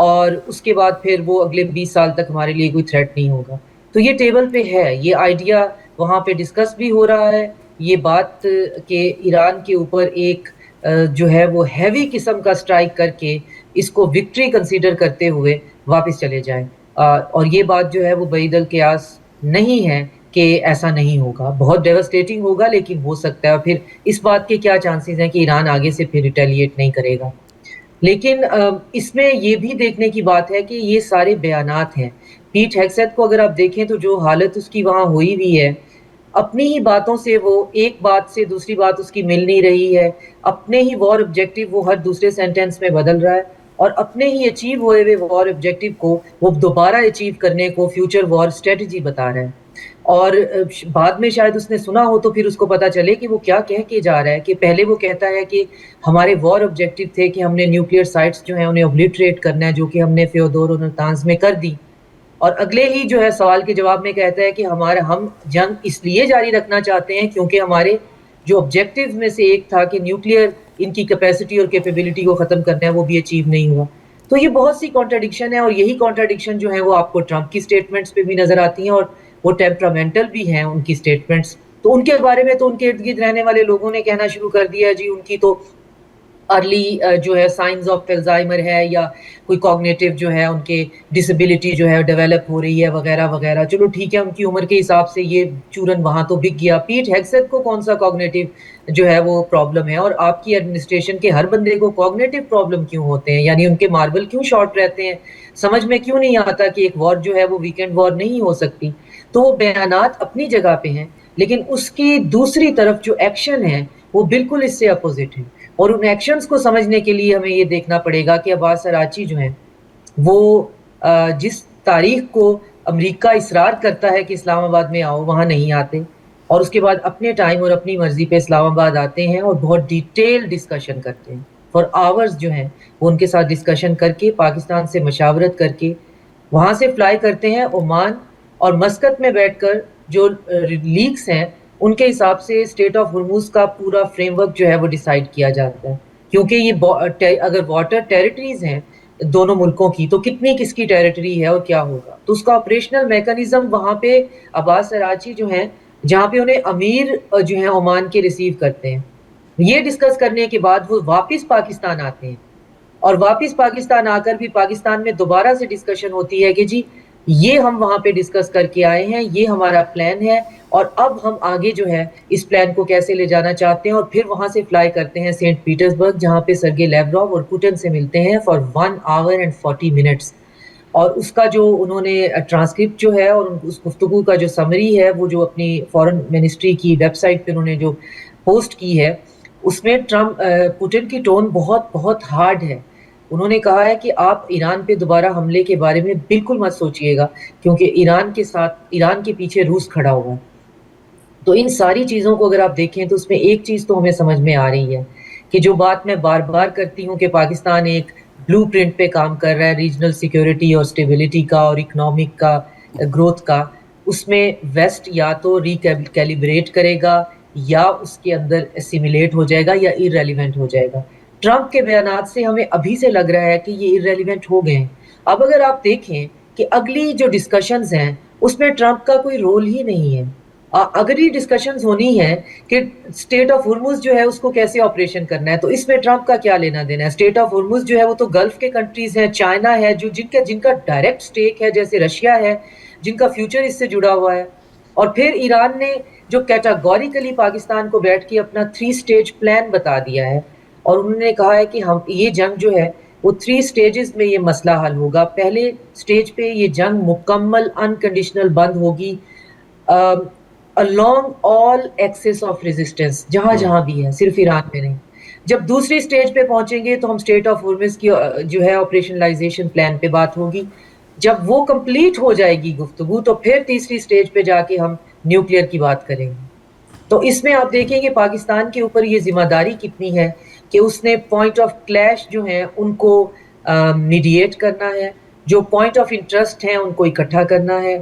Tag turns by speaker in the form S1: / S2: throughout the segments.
S1: اور اس کے بعد پھر وہ اگلے 20 سال تک ہمارے لیے کوئی تھریٹ نہیں ہوگا. تو یہ ٹیبل پہ ہے, یہ آئیڈیا وہاں پہ ڈسکس بھی ہو رہا ہے. یہ بات کہ ایران کے اوپر ایک جو ہے وہ ہیوی قسم کا اسٹرائک کر کے اس کو وکٹری کنسیڈر کرتے ہوئے واپس چلے جائیں, اور یہ بات جو ہے وہ بعید القیاس نہیں ہے کہ ایسا نہیں ہوگا. بہت ڈیوسٹیٹنگ ہوگا لیکن ہو سکتا ہے. اور پھر اس بات کے کیا چانسز ہیں کہ ایران آگے سے پھر ریٹیلیٹ نہیں کرے گا. لیکن اس میں یہ بھی دیکھنے کی بات ہے کہ یہ سارے بیانات ہیں. پیٹ ہیگسیت کو اگر آپ دیکھیں تو جو حالت اس کی وہاں ہوئی ہوئی ہے, اپنی ہی باتوں سے وہ ایک بات سے دوسری بات اس کی مل نہیں رہی ہے, اپنے ہی وار آبجیکٹیو وہ ہر دوسرے سینٹینس میں بدل رہا ہے, اور اپنے ہی اچیو ہوئے ہوئے وار آبجیکٹیو کو وہ دوبارہ اچیو کرنے کو فیوچر وار اسٹریٹجی بتا رہا ہے. اور بعد میں شاید اس نے سنا ہو تو پھر اس کو پتا چلے کہ وہ کیا کہہ کے جا رہا ہے. کہ پہلے وہ کہتا ہے کہ ہمارے وار آبجیکٹیو تھے کہ ہم نے نیوکلیئر سائٹس جو ہیں انہیں اوبلیٹریٹ کرنا ہے, جو کہ ہم نے فیودور اور نتانز میں کر دی. اور اگلے ہی جو ہے سوال کے جواب میں کہتا ہے کہ ہم جنگ اس لیے جاری رکھنا چاہتے ہیں کیونکہ ہمارے جو آبجیکٹیو میں سے ایک تھا کہ نیوکلیئر ان کی کیپیسٹی اور کیپیبلٹی کو ختم کرنا ہے, وہ بھی اچیو نہیں ہوا. تو یہ بہت سی کانٹراڈکشن ہے, اور یہی کانٹراڈکشن جو ہے وہ آپ کو ٹرمپ کی سٹیٹمنٹس پہ بھی نظر آتی ہیں, اور وہ ٹیمپرامنٹل بھی ہیں ان کی سٹیٹمنٹس. تو ان کے بارے میں تو ان کے ارد گرد رہنے والے لوگوں نے کہنا شروع کر دیا جی ان کی تو ارلی جو ہے سائنز آف الزائمر ہے, یا کوئی کوگنیٹیو جو ہے ان کے ڈسیبلٹی جو ہے ڈیولپ ہو رہی ہے وغیرہ وغیرہ. چلو ٹھیک ہے, ان کی عمر کے حساب سے یہ چورن وہاں تو بک گیا. پیٹ ہیگسیت کو کون سا کوگنیٹیو جو ہے وہ پرابلم ہے, اور آپ کی ایڈمنسٹریشن کے ہر بندے کو کوگنیٹیو پرابلم کیوں ہوتے ہیں, یعنی ان کے ماربل کیوں شارٹ رہتے ہیں, سمجھ میں کیوں نہیں آتا کہ ایک وار جو ہے وہ ویکینڈ وار نہیں ہو سکتی. تو وہ بیانات اپنی جگہ پہ ہیں, لیکن اس کی دوسری طرف جو ایکشن ہے وہ بالکل اس سے اپوزٹ ہے. اور ان ایکشنز کو سمجھنے کے لیے ہمیں یہ دیکھنا پڑے گا کہ عباس اراچی جو ہیں وہ جس تاریخ کو امریکہ اصرار کرتا ہے کہ اسلام آباد میں آؤ, وہاں نہیں آتے, اور اس کے بعد اپنے ٹائم اور اپنی مرضی پہ اسلام آباد آتے ہیں اور بہت ڈیٹیل ڈسکشن کرتے ہیں. فار آورز جو ہیں وہ ان کے ساتھ ڈسکشن کر کے, پاکستان سے مشاورت کر کے وہاں سے فلائی کرتے ہیں عمان, اور مسقط میں بیٹھ کر جو لیکس ہیں ان کے حساب سے اسٹیٹ آف ہرموز کا پورا فریم ورک جو ہے وہ ڈیسائیڈ کیا جاتا ہے. کیونکہ یہ اگر واٹر ٹیریٹریز ہیں دونوں ملکوں کی, تو کتنی کس کی ٹیریٹری ہے اور کیا ہوگا. تو اس کا آپریشنل میکانزم وہاں پہ عباس اراچی جو ہیں, جہاں پہ انہیں امیر جو ہیں عمان کے ریسیو کرتے ہیں, یہ ڈسکس کرنے کے بعد وہ واپس پاکستان آتے ہیں, اور واپس پاکستان آ کر بھی پاکستان میں دوبارہ سے ڈسکشن ہوتی ہے کہ جی یہ ہم وہاں پہ ڈسکس کر کے آئے ہیں, یہ ہمارا پلان ہے, اور اب ہم آگے جو ہے اس پلان کو کیسے لے جانا چاہتے ہیں. اور پھر وہاں سے فلائی کرتے ہیں سینٹ پیٹرزبرگ, جہاں پہ سرگے لیوروف اور پوٹن سے ملتے ہیں فار 1 hour and 40 minutes. اور اس کا جو انہوں نے ٹرانسکرپٹ جو ہے اور اس گفتگو کا جو سمری ہے وہ جو اپنی فورن منسٹری کی ویب سائٹ پہ انہوں نے جو پوسٹ کی ہے, اس میں پوٹن کی ٹون بہت بہت ہارڈ ہے. انہوں نے کہا ہے کہ آپ ایران پہ دوبارہ حملے کے بارے میں بالکل مت سوچئے گا, کیونکہ ایران کے پیچھے روس کھڑا ہوگا. تو ان ساری چیزوں کو اگر آپ دیکھیں تو اس میں ایک چیز تو ہمیں سمجھ میں آ رہی ہے کہ جو بات میں بار بار کرتی ہوں کہ پاکستان ایک بلو پرنٹ پہ کام کر رہا ہے ریجنل سیکیورٹی اور اسٹیبلٹی کا اور اکنامک کا گروتھ کا, اس میں ویسٹ یا تو ریکیلیبریٹ کرے گا یا اس کے اندر اسیمیلیٹ ہو جائے گا یا ارریلیونٹ ہو جائے گا. ٹرمپ کے بیانات سے ہمیں ابھی سے لگ رہا ہے کہ یہ ارریلیونٹ ہو گئے ہیں. اب اگر آپ دیکھیں کہ اگلی جو ڈسکشنز ہیں اس میں ٹرمپ کا کوئی رول ہی نہیں ہے. اگر یہ ڈسکشنز ہونی ہے کہ اسٹیٹ آف ہرمز جو ہے اس کو کیسے آپریشن کرنا ہے, تو اس میں ٹرمپ کا کیا لینا دینا ہے. اسٹیٹ آف ہرمز جو ہے وہ تو گلف کے کنٹریز ہیں, چائنا ہے جو جن کا ڈائریکٹ سٹیک ہے, جیسے رشیا ہے جن کا فیوچر اس سے جڑا ہوا ہے. اور پھر ایران نے جو کیٹاگوریکلی پاکستان کو بیٹھ کے اپنا 3 stage پلان بتا دیا ہے, اور انہوں نے کہا ہے کہ یہ جنگ جو ہے وہ 3 stages میں یہ مسئلہ حل ہوگا. پہلے سٹیج پہ یہ جنگ مکمل انکنڈیشنل بند ہوگی along all axis of resistance, جہاں بھی ہے, صرف ایران میں نہیں. جب دوسری سٹیج پہ پہنچیں گے تو ہم اسٹیٹ آف ہرمز کی جو ہے آپریشنلائزیشن پلان پہ بات ہوگی. جب وہ کمپلیٹ ہو جائے گی گفتگو تو پھر تیسری سٹیج پہ جا کے ہم نیوکلیئر کی بات کریں گے. تو اس میں آپ دیکھیں کہ پاکستان کے اوپر یہ ذمہ داری کتنی ہے کہ اس نے پوائنٹ آف کلیش جو ہیں ان کو میڈیٹ کرنا ہے, جو پوائنٹ آف انٹرسٹ ہیں ان کو اکٹھا کرنا ہے,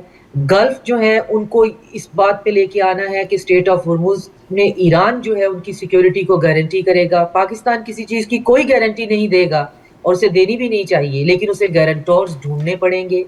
S1: گلف جو ہیں ان کو اس بات پہ لے کے آنا ہے کہ اسٹیٹ آف ہرمز میں ایران جو ہے ان کی سیکیورٹی کو گارنٹی کرے گا. پاکستان کسی چیز کی کوئی گارنٹی نہیں دے گا اور اسے دینی بھی نہیں چاہیے, لیکن اسے گارنٹورز ڈھونڈنے پڑیں گے.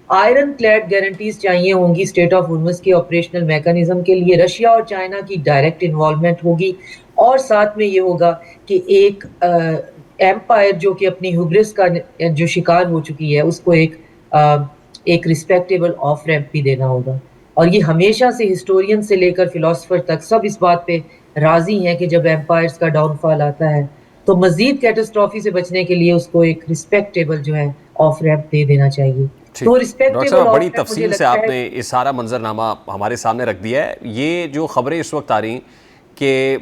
S1: آئرن کلیڈ گارنٹیز چاہیے ہوں گی اسٹریٹ آف ہارمز کے آپریشنل میکانزم کے لیے. رشیا اور چائنا کی ڈائریکٹ انوالومنٹ ہوگی, اور ساتھ میں یہ ہوگا کہ ایک ایمپائر جو کہ اپنی ہبرس کا جو شکار ہو چکی ہے اس کو ایک رسپیکٹیبل آف ریمپ بھی دینا ہوگا. اور یہ ہمیشہ سے ہسٹورین سے لے کر فلاسفر تک سب اس بات پہ راضی ہیں کہ جب ایمپائرز کا ڈاؤن فال آتا ہے تو مزید کیٹاسٹرافی سے بچنے کے لیے اس کو ایک رسپیکٹیبل جو ہے آف ریمپ دے دینا چاہیے. تو
S2: ڈاکٹر
S1: رسپیکٹیبل
S2: صاحب
S1: آف
S2: بڑی
S1: ریمپ مجھے
S2: تفصیل سے
S1: لگتا
S2: آپ
S1: ہے
S2: نے یہ سارا منظرنامہ ہمارے سامنے رکھ دیا ہے. یہ جو خبریں اس وقت آ رہی ہیں کہ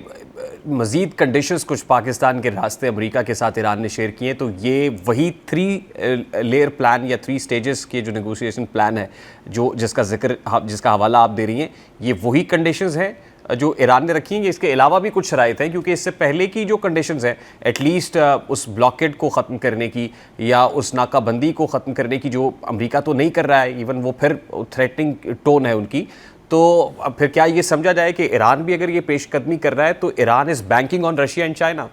S2: مزید کنڈیشنز کچھ پاکستان کے راستے امریکہ کے ساتھ ایران نے شیئر کیے ہیں, تو یہ وہی 3 لیئر پلان یا 3 سٹیجز کے جو نیگوسیشن پلان ہے جس کا حوالہ آپ دے رہی ہیں, یہ وہی کنڈیشنز ہیں جو ایران نے رکھی ہیں. اس کے علاوہ بھی کچھ شرائط ہیں, کیونکہ اس سے پہلے کی جو کنڈیشنز ہیں ایٹ لیسٹ اس بلاکیڈ کو ختم کرنے کی یا اس ناکہ بندی کو ختم کرنے کی, جو امریکہ تو نہیں کر رہا ہے, ایون وہ پھر تھریٹنگ ٹون ہے ان کی, تو پھر کیا یہ سمجھا جائے کہ ایران بھی اگر یہ پیش قدمی کر رہا ہے تو Iran is banking on Russia and China?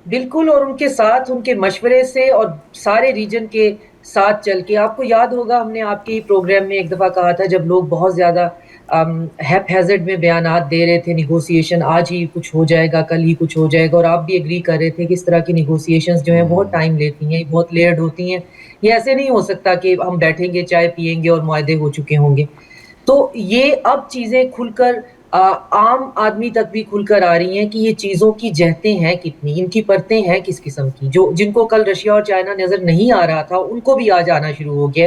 S1: بالکل, اور ان کے ساتھ ان کے مشورے سے اور سارے ریجن کے ساتھ چل کے. آپ کو یاد ہوگا ہم نے آپ کے پروگرام میں ایک دفعہ کہا تھا جب لوگ بہت زیادہ ہیپ ہیزرڈ میں بیانات دے رہے تھے, نیگوسیشن آج ہی کچھ ہو جائے گا, کل ہی کچھ ہو جائے گا, اور آپ بھی ایگری کر رہے تھے کہ اس طرح کی نیگوسیشنز جو ہیں بہت ٹائم لیتی ہیں, بہت لیئرڈ ہوتی ہیں. یہ ایسے نہیں ہو سکتا کہ ہم بیٹھیں گے, چائے پیئیں گے اور معاہدے ہو چکے ہوں گے. تو یہ اب چیزیں کھل کر عام آدمی تک بھی کھل کر آ رہی ہیں کہ یہ چیزوں کی جہتیں ہیں کتنی, ان کی پرتیں ہیں کس قسم کی. جن کو کل رشیا اور چائنا نظر نہیں آ رہا تھا ان کو بھی آج آنا شروع ہو گیا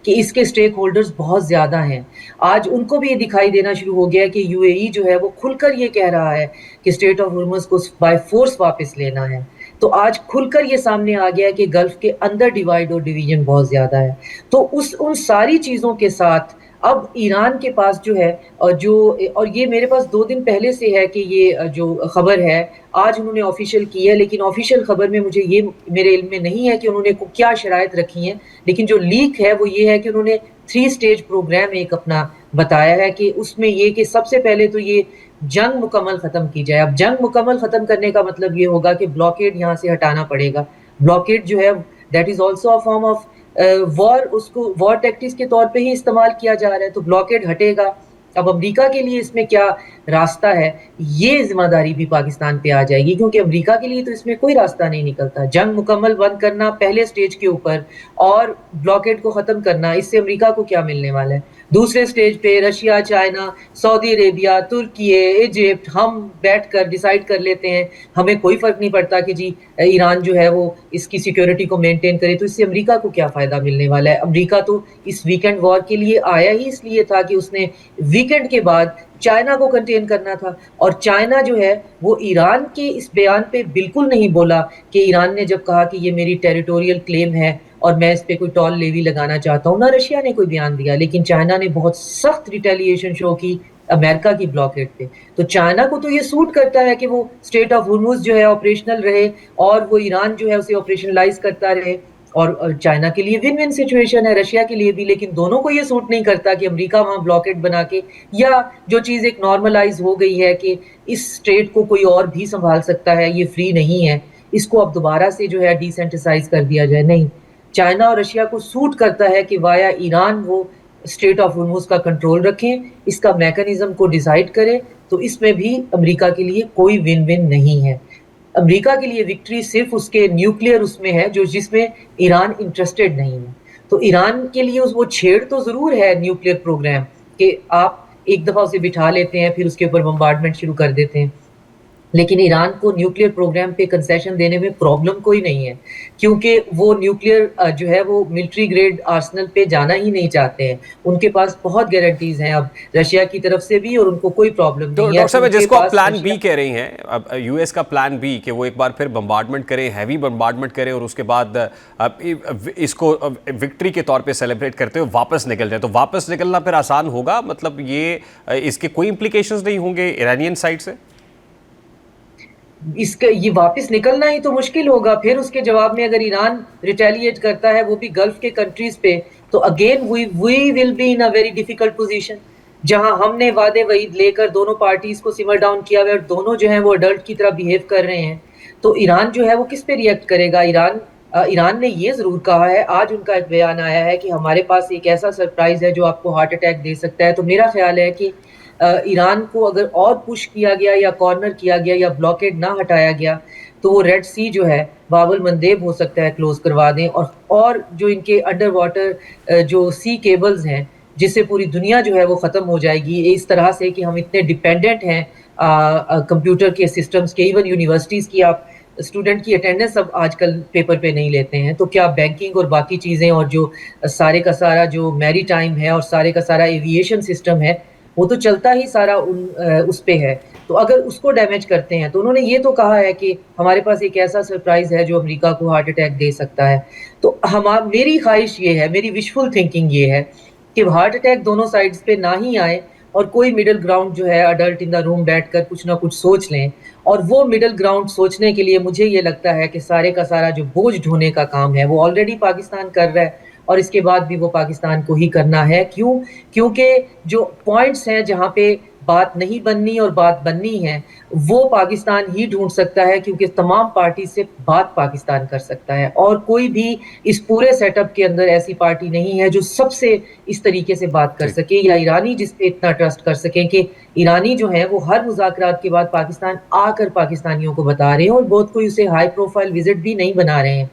S1: کہ اس کے سٹیک ہولڈرز بہت زیادہ ہیں. آج ان کو بھی یہ دکھائی دینا شروع ہو گیا کہ یو اے ای جو ہے وہ کھل کر یہ کہہ رہا ہے کہ اسٹریٹ آف ہارمز کو بائی فورس واپس لینا ہے. تو آج کھل کر یہ سامنے آ گیا کہ گلف کے اندر ڈیوائیڈ اور ڈویژن بہت زیادہ ہے. تو ان ساری چیزوں کے ساتھ اب ایران کے پاس جو ہے اور یہ میرے پاس 2 دن پہلے سے ہے کہ یہ جو خبر ہے آج انہوں نے آفیشیل کی ہے, لیکن آفیشیل خبر میں مجھے یہ میرے علم میں نہیں ہے کہ انہوں نے کیا شرائط رکھی ہیں, لیکن جو لیک ہے وہ یہ ہے کہ انہوں نے 3 سٹیج پروگرام ایک اپنا بتایا ہے کہ اس میں یہ کہ سب سے پہلے تو یہ جنگ مکمل ختم کی جائے. اب جنگ مکمل ختم کرنے کا مطلب یہ ہوگا کہ بلاکیڈ یہاں سے ہٹانا پڑے گا. بلاکیڈ جو ہے that is also a form of war, اس کو وار ٹیکٹکس کے طور پہ ہی استعمال کیا جا رہا ہے. تو بلاکیڈ ہٹے گا. اب امریکہ کے لیے اس میں کیا راستہ ہے, یہ ذمہ داری بھی پاکستان پہ آ جائے گی, کیونکہ امریکہ کے لیے تو اس میں کوئی راستہ نہیں نکلتا. جنگ مکمل بند کرنا پہلے سٹیج کے اوپر اور بلاکیڈ کو ختم کرنا, اس سے امریکہ کو کیا ملنے والا ہے. دوسرے سٹیج پہ رشیا, چائنا, سعودی عربیہ, ترکی, ایجپٹ, ہم بیٹھ کر ڈیسائیڈ کر لیتے ہیں, ہمیں کوئی فرق نہیں پڑتا کہ جی ایران جو ہے وہ اس کی سیکیورٹی کو مینٹین کرے. تو اس سے امریکہ کو کیا فائدہ ملنے والا ہے. امریکہ تو اس ویکنڈ وار کے لیے آیا ہی اس لیے تھا کہ اس نے ویکنڈ کے بعد چائنا کو کنٹین کرنا تھا, اور چائنا جو ہے وہ ایران کے اس بیان پہ بالکل نہیں بولا کہ ایران نے جب کہا کہ یہ میری ٹیریٹوریل کلیم ہے اور میں اس پہ کوئی ٹول لیوی لگانا چاہتا ہوں, نہ رشیا نے کوئی بیان دیا, لیکن چائنا نے بہت سخت ریٹیلیشن شو کی امریکہ کی بلاکیڈ پہ. تو چائنا کو تو یہ سوٹ کرتا ہے کہ وہ اسٹریٹ آف ہارمز جو ہے آپریشنل رہے اور وہ ایران جو ہے اسے آپریشنلائز کرتا رہے, اور چائنا کے لیے ون ون سچویشن ہے, رشیا کے لیے بھی. لیکن دونوں کو یہ سوٹ نہیں کرتا کہ امریکہ وہاں بلاکیڈ بنا کے, یا جو چیز ایک نارملائز ہو گئی ہے کہ اس اسٹیٹ کو کوئی اور بھی سنبھال سکتا ہے, یہ فری نہیں ہے, اس کو اب دوبارہ سے جو ہے ڈیسینٹیسائز کر دیا جائے. نہیں, چائنا اور رشیا کو سوٹ کرتا ہے کہ وایا ایران وہ اسٹریٹ آف ہارمز کا کنٹرول رکھیں, اس کا میکانزم کو ڈیسائیڈ کرے. تو اس میں بھی امریکہ کے لیے کوئی ون ون نہیں ہے. امریکہ کے لیے وکٹری صرف اس کے نیوکلیئر اس میں ہے جس میں ایران انٹرسٹڈ نہیں ہے. تو ایران کے لیے وہ چھیڑ تو ضرور ہے نیوکلیئر پروگرام کہ آپ ایک دفعہ اسے بٹھا لیتے ہیں پھر اس کے اوپر بمبارڈمنٹ شروع کر دیتے ہیں, لیکن ایران کو نیوکلیئر پروگرام پہ کنسیشن دینے میں پرابلم کوئی نہیں ہے, کیونکہ وہ نیوکلیئر جو ہے وہ ملٹری گریڈ آرسنل پہ جانا ہی نہیں چاہتے ہیں. ان کے پاس بہت گارنٹیز ہیں اب رشیا کی طرف سے بھی, اور ان کو کوئی پرابلم
S2: تو
S1: نہیں ہے.
S2: ڈاکٹر صاحب جس کو آپ پلان بی کہہ رہی ہیں, اب یو ایس کا پلان بی کہ وہ ایک بار پھر بمبارڈمنٹ کرے, ہیوی بمبارڈمنٹ کرے, اور اس کے بعد اس کو وکٹری کے طور پہ سیلیبریٹ کرتے ہوئے واپس نکل جائے, تو واپس نکلنا پھر آسان ہوگا؟ مطلب یہ اس کے کوئی امپلیکیشنز نہیں ہوں گے ایرانین سائڈ سے؟
S1: اس کا یہ واپس نکلنا ہی تو مشکل ہوگا. پھر اس کے جواب میں اگر ایران ریٹیلیٹ کرتا ہے وہ بھی گلف کے کنٹریز پہ, تو again we will be in a very difficult position. جہاں ہم نے وعدے وعید لے کر دونوں پارٹیز کو سمر ڈاؤن کیا ہوا ہے اور دونوں جو ہیں وہ اڈلٹ کی طرح بیہیو کر رہے ہیں، تو ایران جو ہے وہ کس پہ ریئیکٹ کرے گا؟ ایران نے یہ ضرور کہا ہے، آج ان کا ایک بیان آیا ہے کہ ہمارے پاس ایک ایسا سرپرائز ہے جو آپ کو ہارٹ اٹیک دے سکتا ہے. تو میرا خیال ہے کہ ایران کو اگر اور پش کیا گیا یا کارنر کیا گیا یا بلاکیڈ نہ ہٹایا گیا تو وہ ریڈ سی جو ہے باب المندیب ہو سکتا ہے کلوز کروا دیں، اور جو ان کے انڈر واٹر جو سی کیبلز ہیں جس سے پوری دنیا جو ہے وہ ختم ہو جائے گی، اس طرح سے کہ ہم اتنے ڈیپینڈنٹ ہیں کمپیوٹر کے سسٹمز کے. ایون یونیورسٹیز کی آپ اسٹوڈنٹ کی اٹینڈنس اب آج کل پیپر پہ نہیں لیتے ہیں، تو کیا بینکنگ اور باقی چیزیں اور جو سارے کا سارا جو میری ٹائم ہے اور سارے کا سارا ایویشن سسٹم ہے وہ تو چلتا ہی سارا اس پہ ہے. تو اگر اس کو ڈیمیج کرتے ہیں تو انہوں نے یہ تو کہا ہے کہ ہمارے پاس ایک ایسا سرپرائز ہے جو امریکہ کو ہارٹ اٹیک دے سکتا ہے. تو میری خواہش یہ ہے، میری وشفل تھنکنگ یہ ہے کہ ہارٹ اٹیک دونوں سائڈز پہ نہ ہی آئے اور کوئی مڈل گراؤنڈ جو ہے اڈلٹ ان دا روم بیٹھ کر کچھ نہ کچھ سوچ لیں. اور وہ مڈل گراؤنڈ سوچنے کے لیے مجھے یہ لگتا ہے کہ سارے کا سارا جو بوجھ ڈھونے کا کام ہے وہ آلریڈی پاکستان کر رہا ہے اور اس کے بعد بھی وہ پاکستان کو ہی کرنا ہے. کیونکہ جو پوائنٹس ہیں جہاں پہ بات نہیں بننی اور بات بننی ہے وہ پاکستان ہی ڈھونڈ سکتا ہے، کیونکہ تمام پارٹی سے بات پاکستان کر سکتا ہے اور کوئی بھی اس پورے سیٹ اپ کے اندر ایسی پارٹی نہیں ہے جو سب سے اس طریقے سے بات کر سکے یا ایرانی جس پہ اتنا ٹرسٹ کر سکیں کہ ایرانی جو ہیں وہ ہر مذاکرات کے بعد پاکستان آ کر پاکستانیوں کو بتا رہے ہیں اور بہت کوئی اسے ہائی پروفائل وزٹ بھی نہیں بنا رہے ہیں.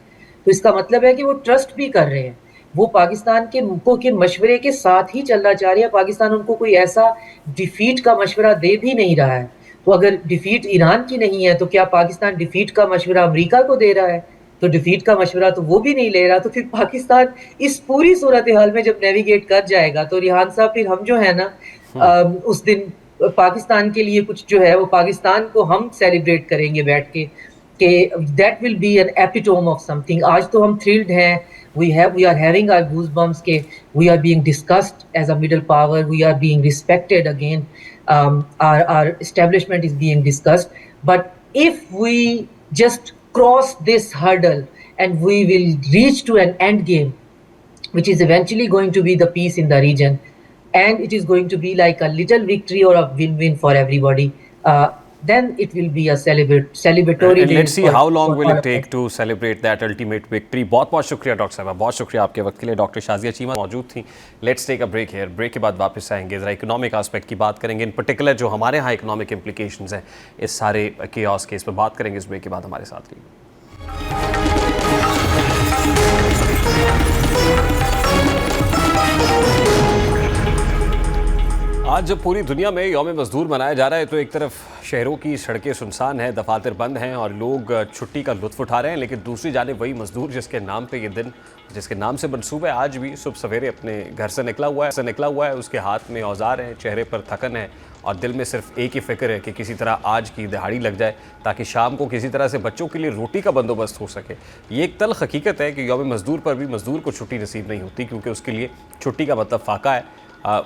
S1: تو اس کا مطلب ہے کہ وہ ٹرسٹ بھی کر رہے ہیں، وہ پاکستان کے ملکوں کے مشورے کے ساتھ ہی چلنا چاہ رہے ہیں. پاکستان ان کو کوئی ایسا ڈیفیٹ کا مشورہ دے بھی نہیں رہا ہے. تو اگر ڈیفیٹ ایران کی نہیں ہے تو کیا پاکستان ڈیفیٹ کا مشورہ امریکہ کو دے رہا ہے؟ تو ڈیفیٹ کا مشورہ تو وہ بھی نہیں لے رہا. تو پھر پاکستان اس پوری صورتحال میں جب نیویگیٹ کر جائے گا تو ریحان صاحب پھر ہم جو ہے نا اس دن پاکستان کے لیے کچھ جو ہے وہ پاکستان کو ہم سیلیبریٹ کریں گے بیٹھ کے کہ that will be an epitome of something. آج تو ہم تھرلڈ ہیں، we are having our goosebumps ke we are being discussed as a middle power, we are being respected again, our establishment is being discussed. But if we just cross this hurdle and we will reach to an end game which is eventually going to be the peace in the region, and it is going to be like a little victory or a win-win for everybody, then it will be a celebratory
S2: and
S1: day.
S2: let's see how long will it take to celebrate that ultimate victory. بہت بہت شکریہ doctor صاحبہ، بہت شکریہ آپ کے وقت کے لیے. ڈاکٹر شازیہ چیمہ موجود تھیں. Let's take a break here. Break کے بعد واپس آئیں گے، ذرا اکنامک آسپیکٹ کی بات کریں گے، ان پرٹیکولر جو ہمارے ہاں اکنامک امپلیکیشنز ہیں اس سارے کیوس کے، اس پہ بات کریں گے. اس بریک کے بعد ہمارے ساتھ رہیے. آج جب پوری دنیا میں یوم مزدور منایا جا رہا ہے تو ایک طرف شہروں کی سڑکیں سنسان ہیں، دفاتر بند ہیں اور لوگ چھٹی کا لطف اٹھا رہے ہیں، لیکن دوسری جانب وہی مزدور جس کے نام پہ یہ دن، جس کے نام سے منسوب ہے، آج بھی صبح سویرے اپنے گھر سے نکلا ہوا ہے، اس کے ہاتھ میں اوزار ہیں، چہرے پر تھکن ہے اور دل میں صرف ایک ہی فکر ہے کہ کسی طرح آج کی دہاڑی لگ جائے تاکہ شام کو کسی طرح سے بچوں کے لیے روٹی کا بندوبست ہو سکے. یہ ایک تلخ حقیقت ہے کہ یوم مزدور پر بھی مزدور کو چھٹی نصیب نہیں ہوتی، کیونکہ اس کے لیے چھٹی کا مطلب فاقہ ہے.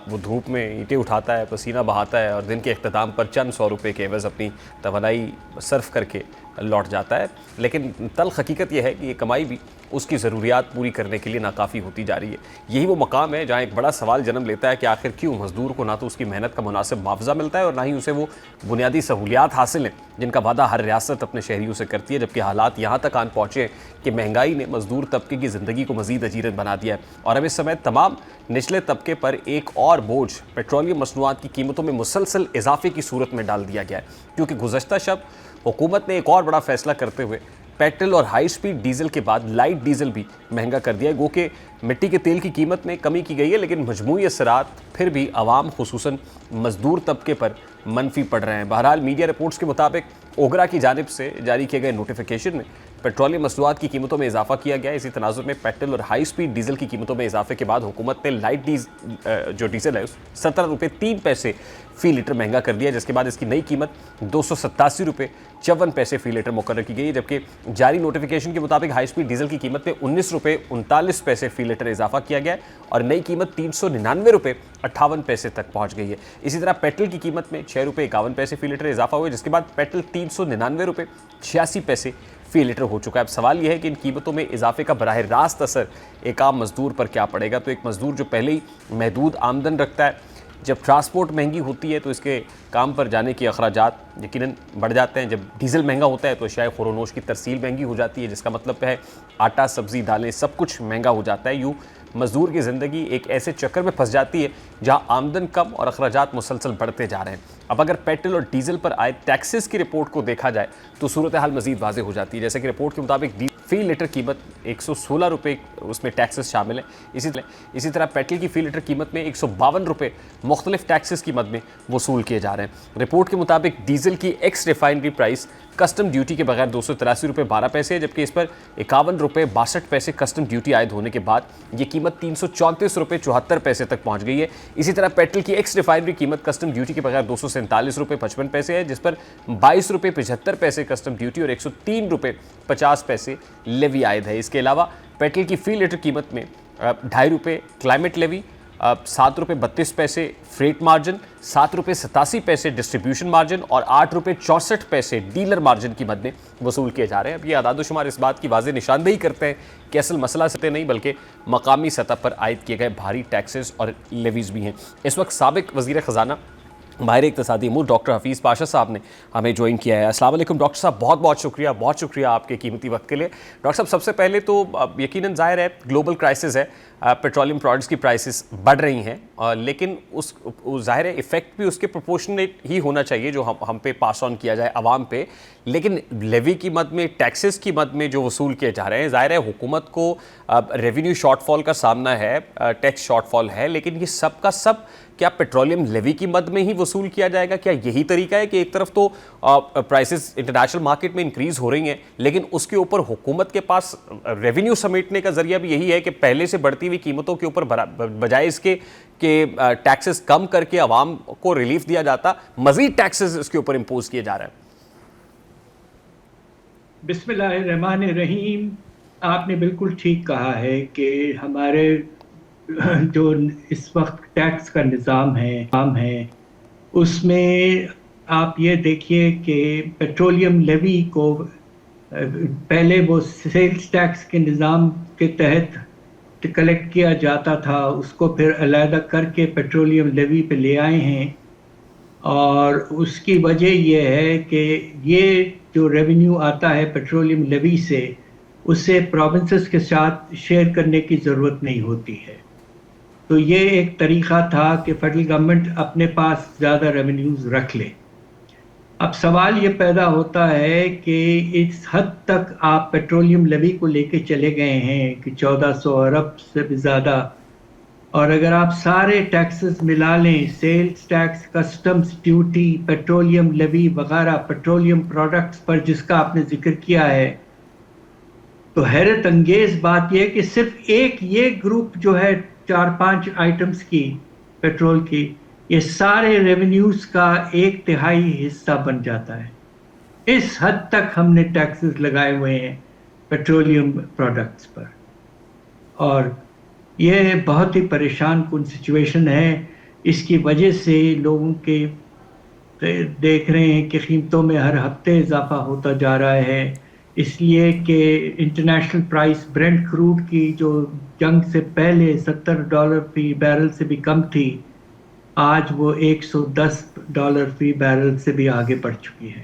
S2: وہ دھوپ میں اینٹیں اٹھاتا ہے، پسینہ بہاتا ہے اور دن کے اختتام پر چند 100 روپے کے عوض اپنی توانائی صرف کر کے لوٹ جاتا ہے. لیکن تلخ حقیقت یہ ہے کہ یہ کمائی بھی اس کی ضروریات پوری کرنے کے لیے ناکافی ہوتی جا رہی ہے. یہی وہ مقام ہے جہاں ایک بڑا سوال جنم لیتا ہے کہ آخر کیوں مزدور کو نہ تو اس کی محنت کا مناسب معاوضہ ملتا ہے اور نہ ہی اسے وہ بنیادی سہولیات حاصل ہیں جن کا وعدہ ہر ریاست اپنے شہریوں سے کرتی ہے، جبکہ حالات یہاں تک آن پہنچے ہیں کہ مہنگائی نے مزدور طبقے کی زندگی کو مزید اجیرت بنا دیا ہے. اور اب اس سمے تمام نچلے طبقے پر ایک اور بوجھ پیٹرولیم مصنوعات کی قیمتوں میں مسلسل اضافے کی صورت میں ڈال دیا گیا ہے، کیونکہ گزشتہ شب حکومت نے ایک اور بڑا فیصلہ کرتے ہوئے پیٹرول اور ہائی سپیڈ ڈیزل کے بعد لائٹ ڈیزل بھی مہنگا کر دیا ہے. گو کہ مٹی کے تیل کی قیمت میں کمی کی گئی ہے، لیکن مجموعی اثرات پھر بھی عوام خصوصاً مزدور طبقے پر منفی پڑ رہے ہیں. بہرحال میڈیا رپورٹس کے مطابق اوگرا کی جانب سے جاری کیے گئے نوٹیفیکیشن میں پیٹرولیم مصنوعات کی قیمتوں میں اضافہ کیا گیا ہے. اسی تناظر میں پیٹرول اور ہائی سپیڈ ڈیزل کی قیمتوں میں اضافے کے بعد حکومت نے لائٹ جو ڈیزل ہے 17 روپے 3 پیسے فی لیٹر مہنگا کر دیا، جس کے بعد اس کی نئی قیمت 287 روپے 54 پیسے فی لیٹر مقرر کی گئی ہے. جبکہ جاری نوٹیفیکیشن کے مطابق ہائی سپیڈ ڈیزل کی قیمت میں 19 روپے 39 پیسے فی لیٹر اضافہ کیا گیا ہے اور نئی قیمت 399 روپے 58 پیسے تک پہنچ گئی ہے. اسی طرح پیٹرول کی قیمت میں 6 روپے 51 پیسے فی لیٹر اضافہ ہوا ہے، جس کے بعد پیٹرول 399 روپے 86 پیسے فی لیٹر ہو چکا ہے. اب سوال یہ ہے کہ ان قیمتوں میں اضافے کا براہ راست اثر ایک عام مزدور پر کیا پڑے گا. تو ایک مزدور جو پہلے ہی محدود آمدن رکھتا ہے، جب ٹرانسپورٹ مہنگی ہوتی ہے تو اس کے کام پر جانے کے اخراجات یقیناً بڑھ جاتے ہیں. جب ڈیزل مہنگا ہوتا ہے تو اشیاء خورونوش کی ترسیل مہنگی ہو جاتی ہے, جس کا مطلب ہے آٹا, سبزی, دالیں سب کچھ مہنگا ہو جاتا ہے. یوں مزدور کی زندگی ایک ایسے چکر میں پھنس جاتی ہے جہاں آمدن کم اور اخراجات مسلسل بڑھتے جا رہے ہیں. اب اگر پیٹرول اور ڈیزل پر آئے ٹیکسز کی رپورٹ کو دیکھا جائے تو صورتحال مزید واضح ہو جاتی ہے. جیسے کہ رپورٹ کے مطابق فی لیٹر قیمت 116 روپے اس میں ٹیکسز شامل ہیں. اسی طرح پیٹرول کی فی لیٹر قیمت میں 152 روپے مختلف ٹیکسز کی مد میں وصول کیے جا رہے ہیں. رپورٹ کے مطابق ڈیزل کی x refinery price custom duty کے بغیر 283 روپے 12 پیسے ہے, جبکہ اس پر 51 روپے 62 پیسے کسٹم ڈیوٹی عائد ہونے کے بعد یہ قیمت 334 روپے 74 پیسے تک پہنچ گئی ہے. اسی طرح پیٹرول کی ایکس ریفائنری قیمت کسٹم ڈیوٹی کے بغیر 247 روپے 55 پیسے ہے, جس پر 22 روپے 75 پیسے کسٹم ڈیوٹی اور 103 روپے 50 پیسے لیوی عائد ہے. اس کے علاوہ پیٹرول کی فی لیٹر قیمت میں 2.5 روپے کلائمیٹ لیوی, 7 روپے 32 پیسے فریٹ مارجن, 7 روپے 87 پیسے ڈسٹریبیوشن مارجن اور 8 روپے 64 پیسے ڈیلر مارجن کی مد میں وصول کیے جا رہے ہیں. اب یہ اعداد و شمار اس بات کی واضح نشاندہی کرتے ہیں کہ اصل مسئلہ سطح نہیں بلکہ مقامی سطح پر عائد کیے گئے بھاری ٹیکسز اور لیویز بھی ہیں. اس وقت سابق وزیر خزانہ ماہر اقتصادی امور ڈاکٹر حفیظ پاشا صاحب نے ہمیں جوائن کیا ہے. السلام علیکم ڈاکٹر صاحب, بہت شکریہ آپ کے قیمتی وقت کے لیے. ڈاکٹر صاحب سب سے پہلے تو یقیناً ظاہر ہے گلوبل کرائسس ہے, پیٹرولیم پروڈکٹس کی پرائسز بڑھ رہی ہیں, لیکن اس ظاہر ہے ایفیکٹ بھی اس کے پروپورشنیٹ ہی ہونا چاہیے جو ہم پہ پاس آن کیا جائے عوام پہ. لیکن لیوی کی مد میں, ٹیکسز کی مد میں جو وصول کیے جا رہے ہیں, ظاہر ہے حکومت کو ریونیو شارٹ فال کا سامنا ہے, ٹیکس شارٹ فال ہے, لیکن یہ سب کا سب کیا پیٹرولیم لیوی کی مد میں ہی وصول کیا جائے گا؟ کیا یہی طریقہ ہے کہ ایک طرف تو پرائسز انٹرنیشنل مارکیٹ میں انکریز ہو رہی ہیں لیکن اس کے اوپر حکومت کے پاس ریونیو سمیٹنے کا ذریعہ بھی یہی ہے کہ پہلے سے بڑھتی ہوئی قیمتوں کے اوپر بجائے اس کے کہ ٹیکسز کم کر کے عوام کو ریلیف دیا جاتا, مزید ٹیکسز اس کے اوپر امپوز کیے جا رہے ہیں؟
S3: بسم اللہ الرحمن الرحیم. آپ نے بالکل ٹھیک کہا ہے کہ ہمارے جو اس وقت ٹیکس کا نظام ہے اس میں آپ یہ دیکھیے کہ پیٹرولیم لیوی کو پہلے وہ سیلز ٹیکس کے نظام کے تحت کلیکٹ کیا جاتا تھا, اس کو پھر علیحدہ کر کے پیٹرولیم لیوی پہ لے آئے ہیں, اور اس کی وجہ یہ ہے کہ یہ جو ریونیو آتا ہے پیٹرولیم لیوی سے, اسے پروونسز کے ساتھ شیئر کرنے کی ضرورت نہیں ہوتی ہے. تو یہ ایک طریقہ تھا کہ فیڈرل گورنمنٹ اپنے پاس زیادہ ریونیوز رکھ لے. اب سوال یہ پیدا ہوتا ہے کہ اس حد تک آپ پیٹرولیم لیوی کو لے کے چلے گئے ہیں کہ 1400 ارب سے بھی زیادہ, اور اگر آپ سارے ٹیکسز ملا لیں, sales tax, customs duty, petroleum levy وغیرہ, پیٹرولیم پروڈکٹس پر جس کا آپ نے ذکر کیا ہے, تو حیرت انگیز بات یہ ہے کہ صرف ایک یہ گروپ جو ہے 4-5 آئٹمز کی پیٹرول کی, یہ سارے ریونیوز کا 1/3 حصہ بن جاتا ہے. اس حد تک ہم نے ٹیکسز لگائے ہوئے ہیں پیٹرولیم پروڈکٹس پر, اور یہ بہت ہی پریشان کن سچویشن ہے. اس کی وجہ سے لوگوں کے دیکھ رہے ہیں کہ قیمتوں میں ہر ہفتے اضافہ ہوتا جا رہا ہے, اس لیے کہ انٹرنیشنل پرائس برنٹ کروڈ کی جو جنگ سے پہلے $70 فی بیرل سے بھی کم تھی, آج وہ $110 فی بیرل سے بھی آگے بڑھ چکی ہے.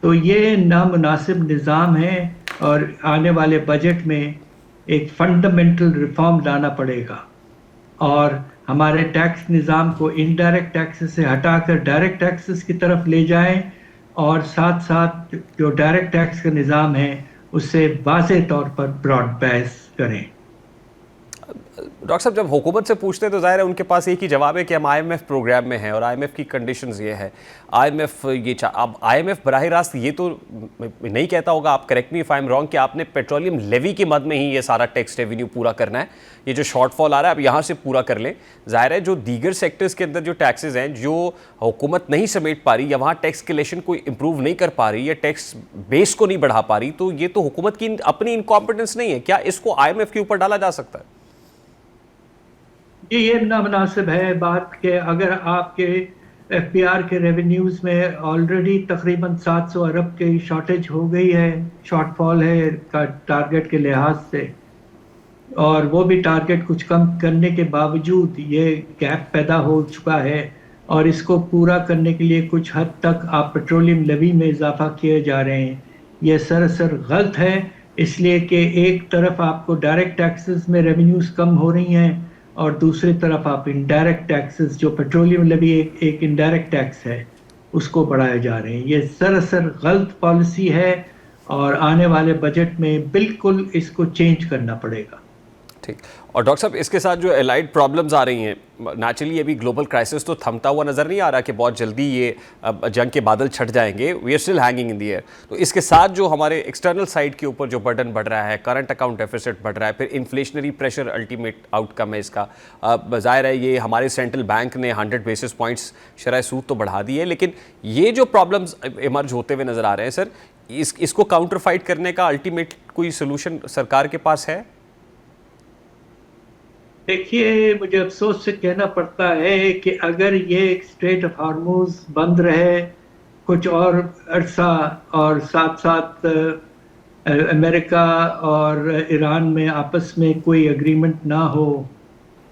S3: تو یہ نامناسب نظام ہے, اور آنے والے بجٹ میں ایک فنڈامنٹل ریفارم لانا پڑے گا, اور ہمارے ٹیکس نظام کو انڈائریکٹ ٹیکسز سے ہٹا کر ڈائریکٹ ٹیکسز کی طرف لے جائیں, اور ساتھ ساتھ جو ڈائریکٹ ٹیکس کا نظام ہے اسے واضح طور پر براڈ بیس کریں.
S2: ڈاکٹر صاحب جب حکومت سے پوچھتے ہیں تو ظاہر ہے ان کے پاس ایک ہی جواب ہے کہ ہم IMF پروگرام میں ہیں, اور IMF کی کنڈیشنز یہ ہے, IMF یہ اب IMF براہ راست یہ تو نہیں کہتا ہوگا, آپ correct me if I am wrong, کہ آپ نے پیٹرولیم لیوی کی مد میں ہی یہ سارا ٹیکس ریونیو پورا کرنا ہے, یہ جو شارٹ فال آ رہا ہے آپ یہاں سے پورا کر لیں. ظاہر ہے جو دیگر سیکٹرز کے اندر جو ٹیکسز ہیں جو حکومت نہیں سمیٹ پا رہی, یا وہاں ٹیکس کلیکشن کوئی امپروو نہیں کر پا رہی, یا ٹیکس بیس کو نہیں بڑھا پا رہی, تو یہ تو حکومت کی اپنی انکمپیٹنس نہیں ہے. کیا اس کو IMF کے اوپر ڈالا جا سکتا ہے؟
S3: یہ نامناسب ہے بات کہ اگر آپ کے FBR کے ریونیوز میں آلریڈی تقریباً 700 ارب کی شارٹیج ہو گئی ہے, شارٹ فال ہے ٹارگٹ کے لحاظ سے, اور وہ بھی ٹارگٹ کچھ کم کرنے کے باوجود یہ گیپ پیدا ہو چکا ہے، اور اس کو پورا کرنے کے لیے کچھ حد تک آپ پیٹرولیم لیوی میں اضافہ کیے جا رہے ہیں. یہ سراسر غلط ہے، اس لیے کہ ایک طرف آپ کو ڈائریکٹ ٹیکسز میں ریونیوز کم ہو رہی ہیں، اور دوسری طرف آپ انڈائریکٹ ٹیکسز، جو پیٹرولیم لیوی ایک انڈائریکٹ ٹیکس ہے، اس کو بڑھائے جا رہے ہیں. یہ سراسر غلط پالیسی ہے، اور آنے والے بجٹ میں بالکل اس کو چینج کرنا پڑے گا.
S2: ٹھیک. اور ڈاکٹر صاحب اس کے ساتھ جو الائڈ پرابلمز آ رہی ہیں، نیچرلی ابھی گلوبل کرائسس تو تھمتا ہوا نظر نہیں آ رہا کہ بہت جلدی یہ جنگ کے بادل چھٹ جائیں گے. We are still hanging in the air. تو اس کے ساتھ جو ہمارے ایکسٹرنل سائڈ کے اوپر جو برڈن بڑھ رہا ہے، کرنٹ اکاؤنٹ ڈیفیسٹ بڑھ رہا ہے، پھر انفلیشنری پریشر الٹیمیٹ آؤٹ کم ہے اس کا. ظاہر ہے یہ ہمارے سینٹرل بینک نے 100 بیسس پوائنٹس شرح سود تو بڑھا دی ہے، لیکن یہ جو پرابلمز ایمرج ہوتے ہوئے نظر آ رہے ہیں سر، اس کو کاؤنٹر فائٹ کرنے کا الٹیمیٹ کوئی سولوشن سرکار کے پاس ہے؟
S3: دیکھیے، مجھے افسوس سے کہنا پڑتا ہے کہ اگر یہ اسٹریٹ آف ہارموز بند رہے کچھ اور عرصہ، اور ساتھ ساتھ امریکہ اور ایران میں آپس میں کوئی اگریمنٹ نہ ہو،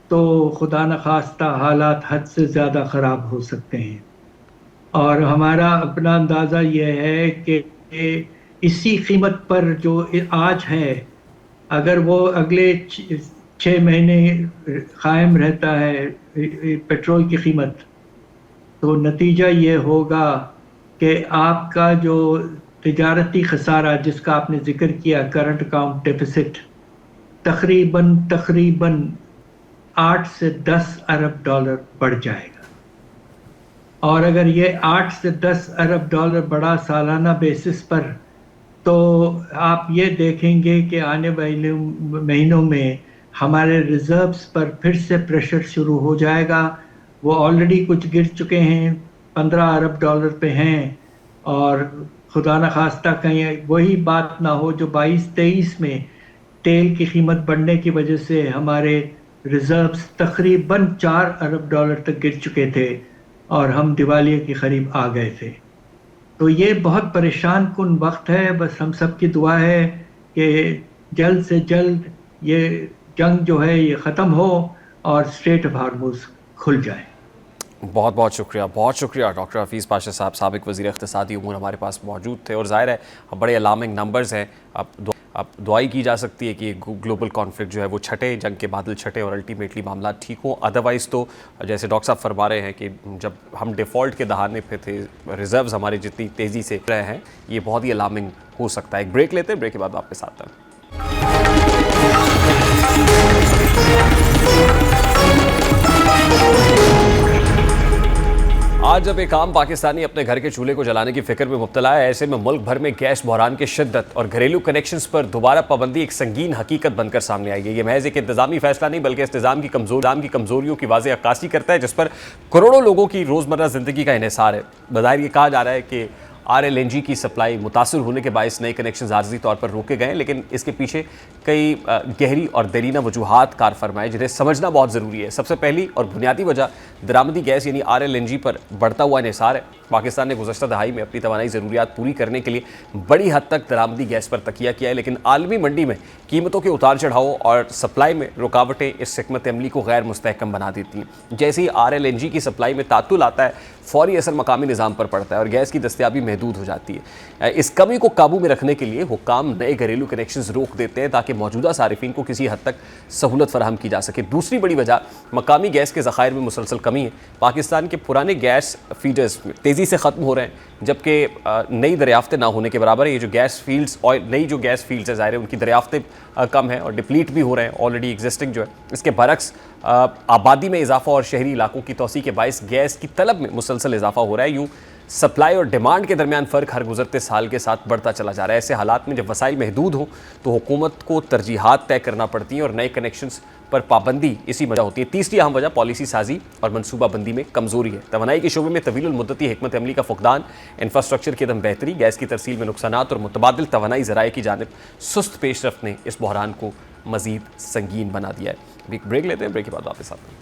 S3: تو خدا نخواستہ حالات حد سے زیادہ خراب ہو سکتے ہیں. اور ہمارا اپنا اندازہ یہ ہے کہ اسی قیمت پر جو آج ہے، اگر وہ اگلے 6 مہینے قائم رہتا ہے پیٹرول کی قیمت، تو نتیجہ یہ ہوگا کہ آپ کا جو تجارتی خسارہ جس کا آپ نے ذکر کیا، کرنٹ اکاؤنٹ ڈیفیسٹ، تقریباً 8 سے 10 ارب ڈالر بڑھ جائے گا. اور اگر یہ 8 سے 10 ارب ڈالر بڑا سالانہ بیسس پر، تو آپ یہ دیکھیں گے کہ آنے والے مہینوں میں ہمارے ریزروز پر پھر سے پریشر شروع ہو جائے گا. وہ آلریڈی کچھ گر چکے ہیں، 15 ارب ڈالر پہ ہیں، اور خدا نخواستہ کہیں وہی بات نہ ہو جو 22-23 میں تیل کی قیمت بڑھنے کی وجہ سے ہمارے ریزروز تقریباً 4 ارب ڈالر تک گر چکے تھے، اور ہم دیوالیے کے قریب آ گئے تھے. تو یہ بہت پریشان کن وقت ہے. بس ہم سب کی دعا ہے کہ جلد سے جلد یہ جنگ جو ہے یہ ختم ہو اور اسٹریٹ آف ہارموز کھل جائے.
S2: بہت بہت شکریہ ڈاکٹر حفیظ پاشا صاحب، سابق وزیر اقتصادی امور ہمارے پاس موجود تھے. اور ظاہر ہے بڑے الارمنگ نمبرز ہیں. اب دعائی کی جا سکتی ہے کہ گلوبل کانفلکٹ جو ہے وہ چھٹے، جنگ کے بادل چھٹے، اور الٹیمیٹلی معاملات ٹھیک ہوں. ادروائز تو جیسے ڈاکٹر صاحب فرما رہے ہیں کہ جب ہم ڈیفالٹ کے دہانے پہ تھے، ریزروز ہمارے جتنی تیزی سے رہے ہیں، یہ بہت ہی الارمنگ ہو سکتا ہے. ایک بریک لیتے ہیں، بریک کے بعد آپ کے ساتھ ہیں. آج جب ایک عام پاکستانی اپنے گھر کے چولہے کو جلانے کی فکر میں مبتلا ہے، ایسے میں ملک بھر میں گیس بحران کی شدت اور گھریلو کنیکشنز پر دوبارہ پابندی ایک سنگین حقیقت بن کر سامنے آئی ہے. یہ محض ایک انتظامی فیصلہ نہیں، بلکہ اس نظام کی کمزوریوں کی واضح عکاسی کرتا ہے، جس پر کروڑوں لوگوں کی روزمرہ زندگی کا انحصار ہے. بظاہر یہ کہا جا رہا ہے کہ RLNG کی سپلائی متاثر ہونے کے باعث نئے کنیکشنز عارضی طور پر روکے گئے ہیں، لیکن اس کے پیچھے کئی گہری اور دیرینہ وجوہات کار فرمائے جنہیں سمجھنا بہت ضروری ہے. سب سے پہلی اور بنیادی وجہ درآمدی گیس یعنی RLNG پر بڑھتا ہوا انحصار ہے. پاکستان نے گزشتہ دہائی میں اپنی توانائی ضروریات پوری کرنے کے لیے بڑی حد تک درآمدی گیس پر تکیہ کیا ہے، لیکن عالمی منڈی میں قیمتوں کے اتار چڑھاؤ اور سپلائی میں رکاوٹیں اس حکمت عملی کو غیر مستحکم بنا دیتی ہیں. جیسے ہی RLNG کی سپلائی میں تعطل آتا ہے، فوری اثر مقامی نظام پر پڑتا ہے اور گیس کی دستیابی محدود ہو جاتی ہے. اس کمی کو قابو میں رکھنے کے لیے حکام نئے گھریلو کنیکشنز روک دیتے ہیں تاکہ موجودہ صارفین کو کسی حد تک سہولت فراہم کی جا سکے. دوسری بڑی وجہ مقامی گیس کے ذخائر میں مسلسل کمی ہے. پاکستان کے پرانے گیس فیڈرز تیزی سے ختم ہو رہے ہیں، جبکہ نئی دریافتیں نہ ہونے کے برابر ہے. یہ جو گیس فیلڈز نئی جو گیس فیلڈز ہے، ظاہر ہے ان کی دریافتیں کم ہیں اور ڈپلیٹ بھی ہو رہے ہیں آلریڈی ایگزسٹنگ جو ہے. اس کے برعکس آبادی میں اضافہ اور شہری علاقوں کی توسیع کے باعث گیس کی طلب میں مسلسل اضافہ ہو رہا ہے. یوں سپلائی اور ڈیمانڈ کے درمیان فرق ہر گزرتے سال کے ساتھ بڑھتا چلا جا رہا ہے. ایسے حالات میں جب وسائل محدود ہوں تو حکومت کو ترجیحات طے کرنا پڑتی ہیں اور نئے کنیکشنز پر پابندی اسی وجہ ہوتی ہے. تیسری اہم وجہ پالیسی سازی اور منصوبہ بندی میں کمزوری ہے. توانائی کے شعبے میں طویل المدتی حکمت عملی کا فقدان، انفراسٹرکچر کی عدم بہتری، گیس کی ترسیل میں نقصانات اور متبادل توانائی ذرائع کی جانب سست پیش رفت نے اس بحران کو مزید سنگین بنا دیا ہے. ایک بریک لیتے ہیں، بریک کے بعد واپس آتے ہیں.